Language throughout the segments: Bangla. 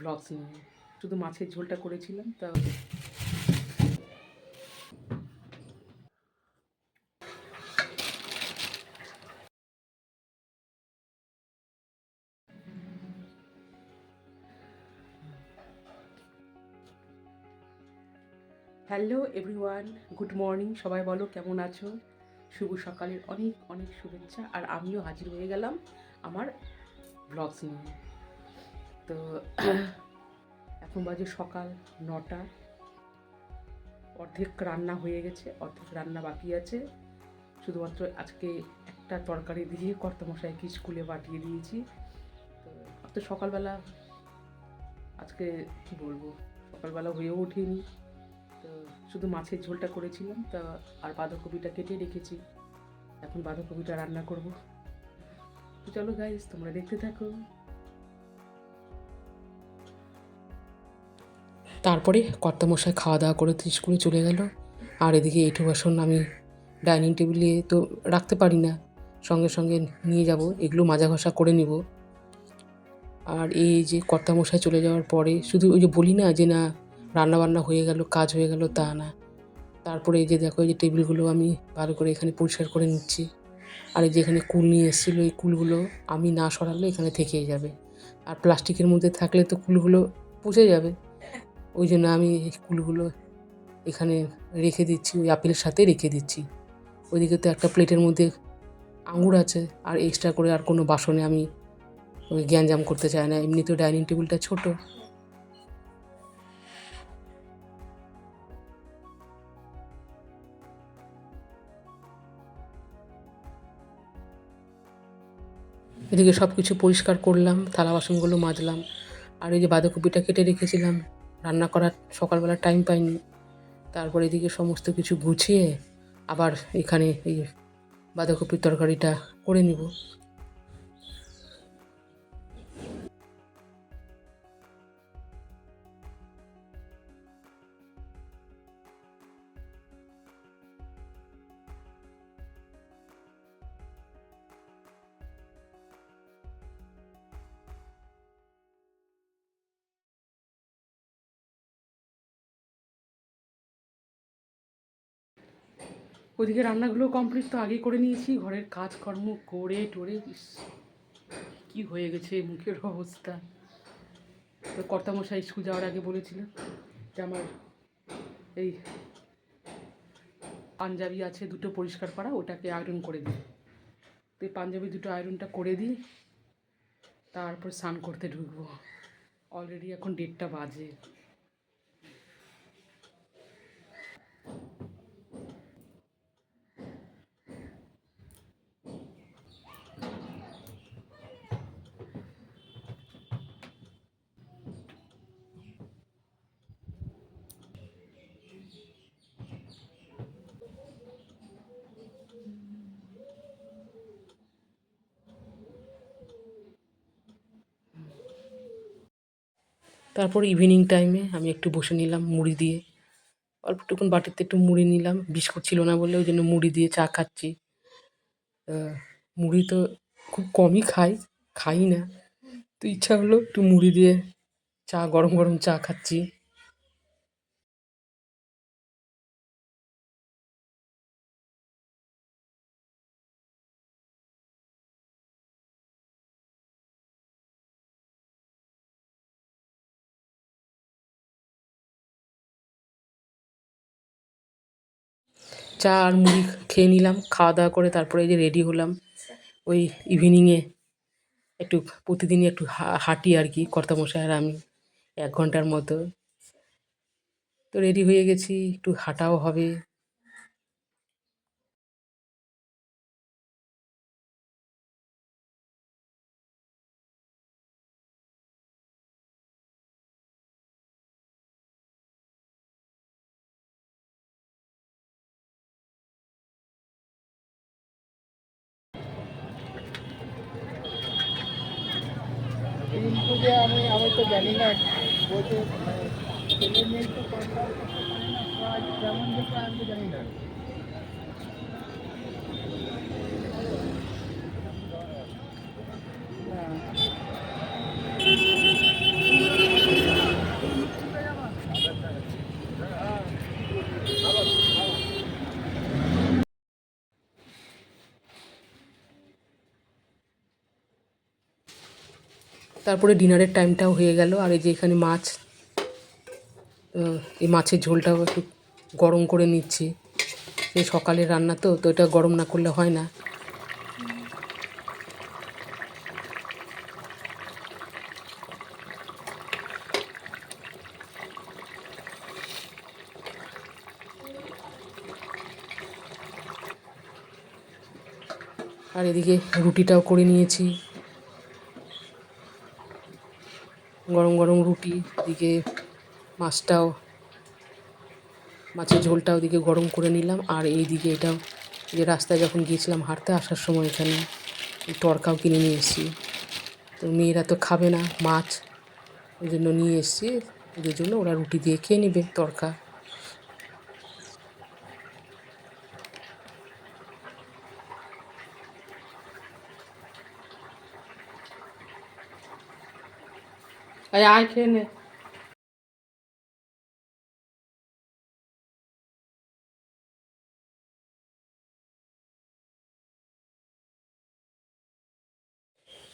ব্লগস নিয়ে। শুধু মাছের ঝোলটা করেছিলাম। তা হ্যালো এভরিওয়ান, গুড মর্নিং। সবাই বলো কেমন আছো? শুভ সকালের অনেক অনেক শুভেচ্ছা। আর আমিও হাজির হয়ে গেলাম আমার ব্লগস নিয়ে। তো এখন বাজে সকাল 9টা। অর্ধেক রান্না হয়ে গেছে, অর্ধেক রান্না বাকি আছে। শুধুমাত্র আজকে একটা তরকারি দিয়ে কর্তামশাইকে স্কুলে পাঠিয়ে দিয়েছি। তো সকালবেলা আজকে কী বলবো, সকালবেলা হয়েও ওঠেনি। তো শুধু মাছের ঝোলটা করেছিলাম। তা আর বাঁধাকপিটা কেটে রেখেছি, এখন বাঁধাকপিটা রান্না করব। তো চলো গাইস, তোমরা দেখতে থাকো। তারপরে কর্তামশাই খাওয়া দাওয়া করে স্কুলে চলে গেল। আর এদিকে এঁঠো বাসন আমি ডাইনিং টেবিলে তো রাখতে পারি না, সঙ্গে সঙ্গে নিয়ে যাব, এগুলো মাজা ঘষা করে নিব। আর এই যে কর্তামশাই চলে যাওয়ার পরে শুধু ওই যে বলি না যে না রান্নাবান্না হয়ে গেল, কাজ হয়ে গেল, তা না। তারপরে এই যে দেখো, এই যে টেবিলগুলো আমি ভালো করে এখানে পরিষ্কার করে নিচ্ছি। আর এই যে এখানে কুল নিয়ে এসেছিলো, এই কুলগুলো আমি না সরালে এখানে থেকেই যাবে। আর প্লাস্টিকের মধ্যে থাকলে তো কুলগুলো পচে যাবে। ওই জন্য আমি এই কুলগুলো এখানে রেখে দিচ্ছি, ওই আপেলের সাথে রেখে দিচ্ছি। ওইদিকে তো একটা প্লেটের মধ্যে আঙুর আছে, আর এক্সট্রা করে আর কোনো বাসনে আমি ওই গ্যাঞ্জাম করতে চাই না। এমনি তো ডাইনিং টেবিলটা ছোটো। এদিকে সব কিছু পরিষ্কার করলাম, থালা বাসনগুলো মাজলাম। আর এই যে বাঁধাকপিটা কেটে রেখেছিলাম, রান্না করার সকালবেলা টাইম পাইনি। তারপর এদিকে সমস্ত কিছু গুছিয়ে আবার এখানে এই বাঁধাকপির তরকারিটা করে নিব। ওদিকে রান্নাগুলো কমপ্লিট তো আগে করে নিয়েছি। ঘরের কাজকর্ম করে টোরে কি হয়ে গেছে মুখের অবস্থা। তো কর্তামশাই স্কুল যাওয়ার আগে বলেছিল যে আমার এই পাঞ্জাবি আছে দুটো পরিষ্কার করা, ওটাকে আয়রন করে দিই। তো এই পাঞ্জাবি দুটো আয়রনটা করে দিই, তারপর স্নান করতে ঢুকবো। অলরেডি এখন 1:30 বাজে। তারপর ইভিনিং টাইমে আমি একটু বসে নিলাম মুড়ি দিয়ে, অল্পটুকুন বাটিতে একটু মুড়ি নিলাম। বিস্কুট ছিল না বলে ওই জন্য মুড়ি দিয়ে চা খাচ্ছি। মুড়ি তো খুব কমই খাই না, তো ইচ্ছা হলো একটু মুড়ি দিয়ে চা, গরম গরম চা খাচ্ছি। চা আর মুড়ি খেয়ে নিলাম, খাওয়া দাওয়া করে তারপরে এই যে রেডি হলাম। ওই ইভিনিংয়ে একটু প্রতিদিনই একটু হাঁটি আর কি, কর্তামশাই আর আমি 1 ঘন্টার মতো। তো রেডি হয়ে গেছি, একটু হাঁটাও হবে। আমি তো জানি না, বলতে ছেলে মেয়ে তো কন্ট্রোল করতে পারে না, যেমন দেখে আমি তো জানি না। তারপরে ডিনারের টাইমটাও হয়ে গেল। আর এই যে এখানে মাছ, এই মাছের ঝোলটাও একটু গরম করে নিচ্ছি। এই সকালের রান্না তো তো এটা গরম না করলে হয় না। আর এদিকে রুটিটাও করে নিয়েছি, গরম গরম রুটি। এদিকে মাছটাও, মাছের ঝোলটা ওদিকে গরম করে নিলাম। আর এইদিকে এটাও, যে রাস্তায় যখন গিয়েছিলাম হাঁটতে আসার সময় এখানে এই তরকাও কিনে নিয়ে এসেছি। তো মেয়েরা তো খাবে না মাছ, ওই জন্য নিয়ে এসেছি ওদের জন্য, ওরা রুটি দিয়ে খেয়ে নেবে তরকা। আয় আয় খেয়ে নে।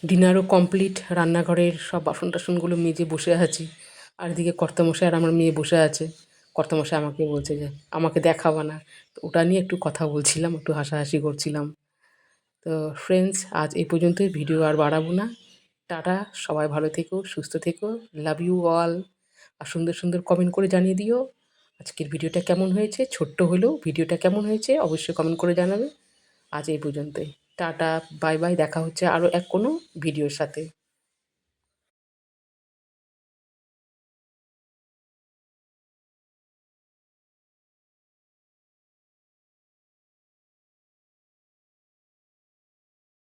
ডিনারও কমপ্লিট, রান্নাঘরের সব বাসন টাসনগুলো মেজে বসে আছি। আর এদিকে কর্তামশাই আর আমার মেয়ে বসে আছে। কর্তামশাই আমাকে বলছে যে আমাকে দেখাবা না, তো ওটা নিয়ে একটু কথা বলছিলাম, একটু হাসাহাসি করছিলাম। তো ফ্রেন্ডস, আজ এই পর্যন্তই, ভিডিও আর বাড়াবো না। টাটা, সবাই ভালো থেকো, সুস্থ থেকো, লাভ ইউ অল। আর সুন্দর সুন্দর কমেন্ট করে জানিয়ে দিও আজকের ভিডিওটা কেমন হয়েছে। ছোট্ট হলেও ভিডিওটা কেমন হয়েছে অবশ্যই কমেন্ট করে জানাবে। আজ এই পর্যন্তই, টাটা, বাই বাই, দেখা হচ্ছে আরও এক কোনো ভিডিওর সাথে।